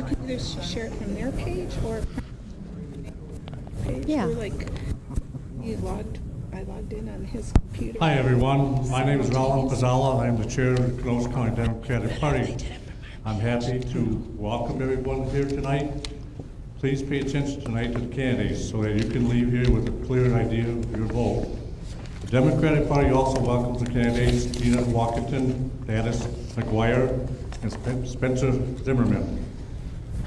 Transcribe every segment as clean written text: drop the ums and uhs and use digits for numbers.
can either share it from their page or page. Yeah. Or like I logged in on his computer. Hi, everyone. My name is Raul Pazala. I am the chair of the Kenosha County Democratic Party. I'm happy to welcome everyone here tonight. Please pay attention tonight to the candidates so that you can leave here with a clear idea of your vote. The Democratic Party also welcomes the candidates Tina Walkington, Dennis McGuire, and Spencer Zimmerman.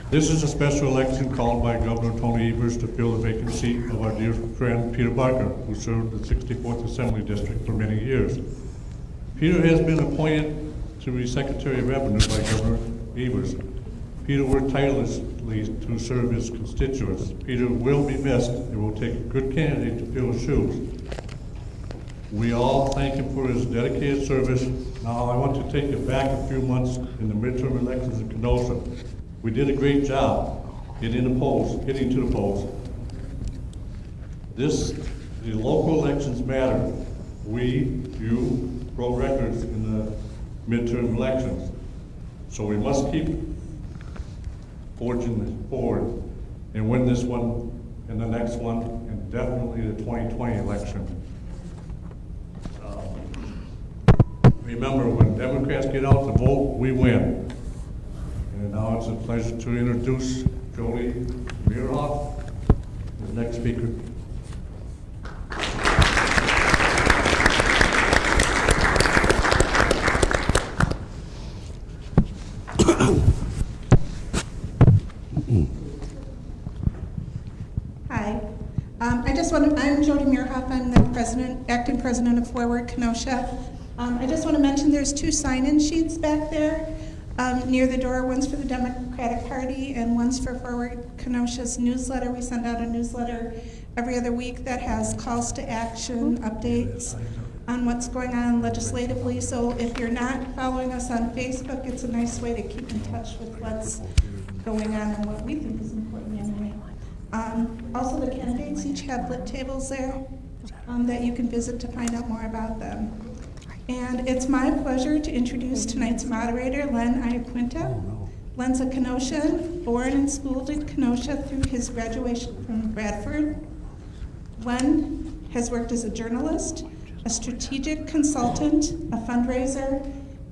This is a special election called by Governor Tony Evers to fill the vacant seat of our dear friend Peter Barker, who served the 64th Assembly District for many years. Peter has been appointed to be Secretary of Revenue by Governor Evers. Peter worked tirelessly to serve his constituents. Peter will be missed. It will take a good candidate to fill his shoes. We all thank him for his dedicated service. Now I want to take it back a few months in the midterm elections in Kenosha. We did a great job getting to the polls. The local elections matter. You broke records in the midterm elections. So we must keep forging forward and win this one and the next one, and definitely the 2020 election. Remember, when Democrats get out to vote, we win. And now it's a pleasure to introduce Jody Muirhoff, the next speaker. Hi. I'm Jody Muirhoff. I'm the acting president of Forward Kenosha. I just want to mention there's 2 sign-in sheets back there near the door. One's for the Democratic Party and one's for Forward Kenosha's newsletter. We send out a newsletter every other week that has calls to action, updates on what's going on legislatively. So if you're not following us on Facebook, it's a nice way to keep in touch with what's going on and what we think is important anyway. Also, the candidates each have lit tables there that you can visit to find out more about them. And it's my pleasure to introduce tonight's moderator, Len Iaquinta. Len's a Kenosian, born and schooled in Kenosha through his graduation from Bradford. Len has worked as a journalist, a strategic consultant, a fundraiser,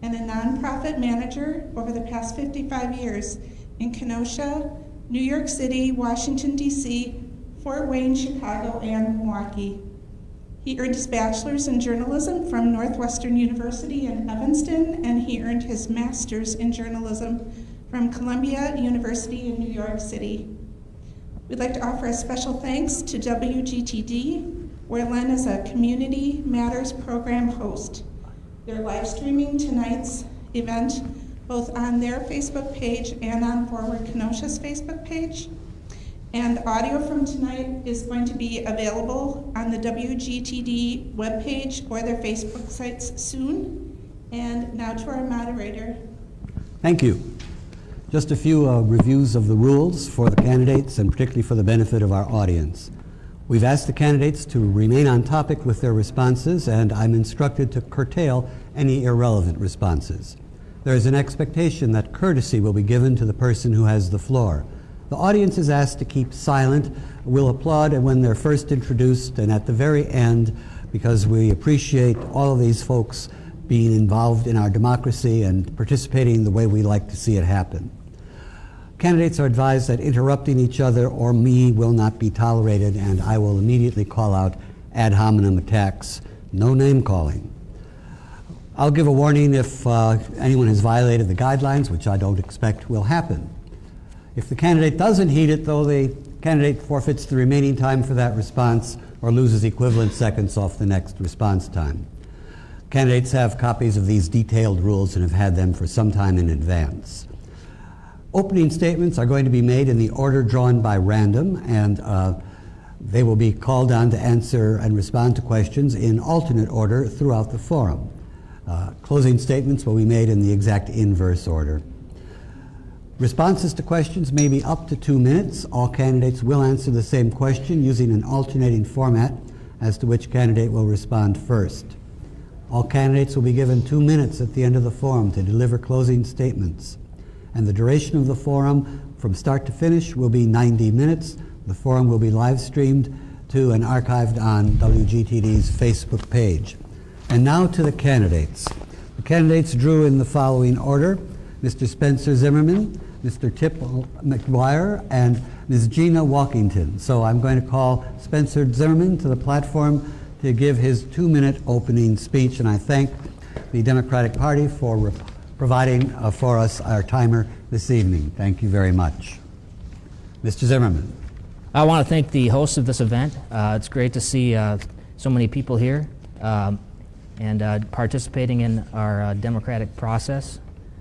and a nonprofit manager over the past 55 years in Kenosha, New York City, Washington, D.C., Fort Wayne, Chicago, and Milwaukee. He earned his bachelor's in journalism from Northwestern University in Evanston, and he earned his master's in journalism from Columbia University in New York City. We'd like to offer a special thanks to WGTD, where Len is a Community Matters program host. They're live streaming tonight's event both on their Facebook page and on Forward Kenosha's Facebook page. And audio from tonight is going to be available on the WGTD webpage or their Facebook sites soon. And now to our moderator. Thank you. Just a few reviews of the rules for the candidates and particularly for the benefit of our audience. We've asked the candidates to remain on topic with their responses, and I'm instructed to curtail any irrelevant responses. There is an expectation that courtesy will be given to the person who has the floor. The audience is asked to keep silent. We'll applaud when they're first introduced and at the very end, because we appreciate all of these folks being involved in our democracy and participating the way we like to see it happen. Candidates are advised that interrupting each other or me will not be tolerated, and I will immediately call out ad hominem attacks, no name calling. I'll give a warning if anyone has violated the guidelines, which I don't expect will happen. If the candidate doesn't heed it, though, the candidate forfeits the remaining time for that response or loses equivalent seconds off the next response time. Candidates have copies of these detailed rules and have had them for some time in advance. Opening statements are going to be made in the order drawn by random, and they will be called on to answer and respond to questions in alternate order throughout the forum. Closing statements will be made in the exact inverse order. Responses to questions may be up to 2 minutes. All candidates will answer the same question using an alternating format as to which candidate will respond first. All candidates will be given 2 minutes at the end of the forum to deliver closing statements. And the duration of the forum from start to finish will be 90 minutes. The forum will be live streamed to and archived on WGTD's Facebook page. And now to the candidates. The candidates drew in the following order: Mr. Spencer Zimmerman, Mr. Tip McGuire, and Ms. Gina Walkington. So I'm going to call Spencer Zimmerman to the platform to give his 2-minute opening speech, and I thank the Democratic Party for providing for us our timer this evening. Thank you very much. Mr. Zimmerman. I want to thank the hosts of this event. It's great to see so many people here and participating in our democratic process.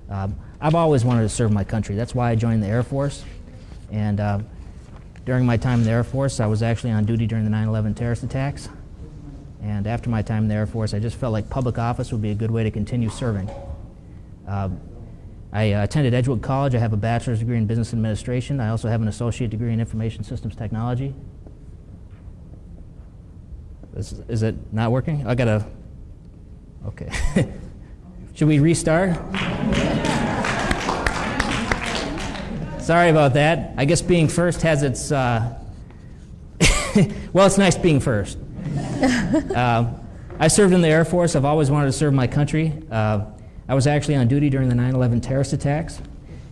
I've always wanted to serve my country. That's why I joined the Air Force. And during my time in the Air Force, I was actually on duty during the 9/11 terrorist attacks. And after my time in the Air Force, I just felt like public office would be a good way to continue serving. I attended Edgewood College. I have a bachelor's degree in business administration. I also have an associate degree in information systems technology. Is it not working? I gotta, okay. Should we restart? Sorry about that. I guess being first has its, well, it's nice being first. I served in the Air Force. I've always wanted to serve my country. I was actually on duty during the 9/11 terrorist attacks,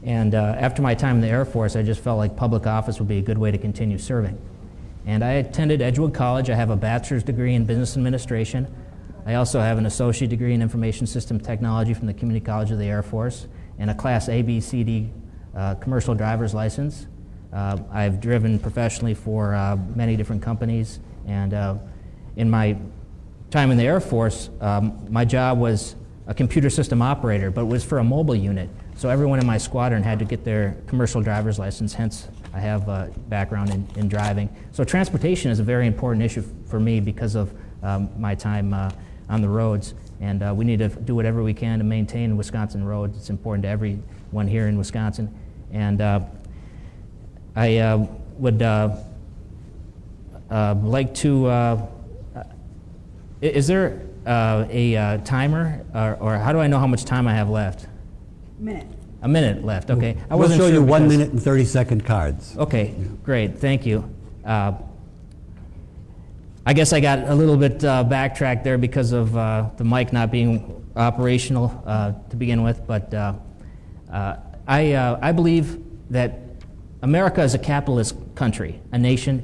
and after my time in the Air Force, I just felt like public office would be a good way to continue serving. And I attended Edgewood College. I have a bachelor's degree in business administration. I also have an associate degree in information system technology from the Community College of the Air Force, and a Class ABCD commercial driver's license. I've driven professionally for many different companies, and in my time in the Air Force, my job was a computer system operator, but it was for a mobile unit. So everyone in my squadron had to get their commercial driver's license, hence I have a background in driving. So transportation is a very important issue for me because of my time on the roads, and we need to do whatever we can to maintain Wisconsin roads. It's important to everyone here in Wisconsin. And I would like to, is there a timer, or how do I know how much time I have left? Minute. A minute left, okay. I We'll wasn't show sure you 1 because- minute and 30-second cards. Okay, great, thank you. I guess I got a little bit backtracked there because of the mic not being operational to begin with, but I believe that America is a capitalist country, a nation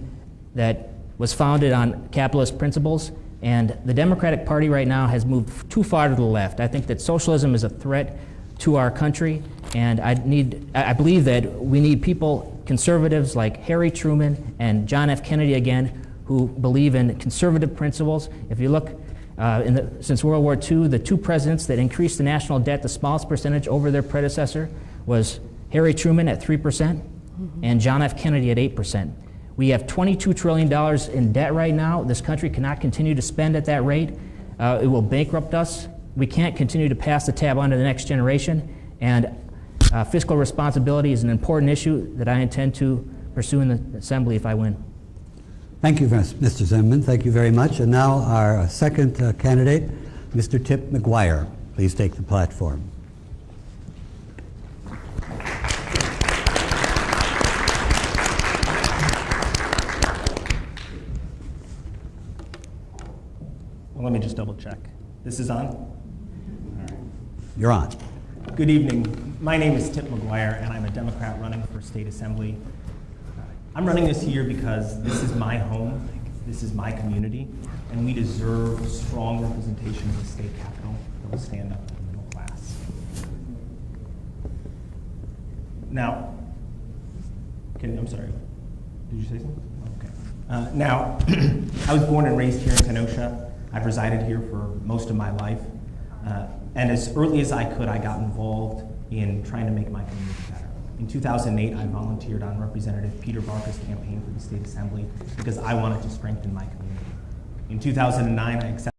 that was founded on capitalist principles, and the Democratic Party right now has moved too far to the left. I think that socialism is a threat to our country, and I believe that we need people, conservatives like Harry Truman and John F. Kennedy again, who believe in conservative principles. If you look, since World War II, the two presidents that increased the national debt the smallest percentage over their predecessor was Harry Truman at 3% and John F. Kennedy at 8%. We have $22 trillion in debt right now. This country cannot continue to spend at that rate. It will bankrupt us. We can't continue to pass the tab on to the next generation. And fiscal responsibility is an important issue that I intend to pursue in the Assembly if I win. Thank you, Mr. Zimmerman. Thank you very much. And now our second candidate, Mr. Tip McGuire. Please take the platform. Well, let me just double check. This is on? All right. You're on. Good evening. My name is Tip McGuire, and I'm a Democrat running for State Assembly. I'm running this year because this is my home, this is my community, and we deserve strong representation of the state capitol that will stand up to the middle class. Now, I'm sorry, did you say something? Okay. Now, I was born and raised here in Kenosha. I've resided here for most of my life. And as early as I could, I got involved in trying to make my community better. In 2008, I volunteered on Representative Peter Barker's campaign for the State Assembly because I wanted to strengthen my community. In 2009, I accepted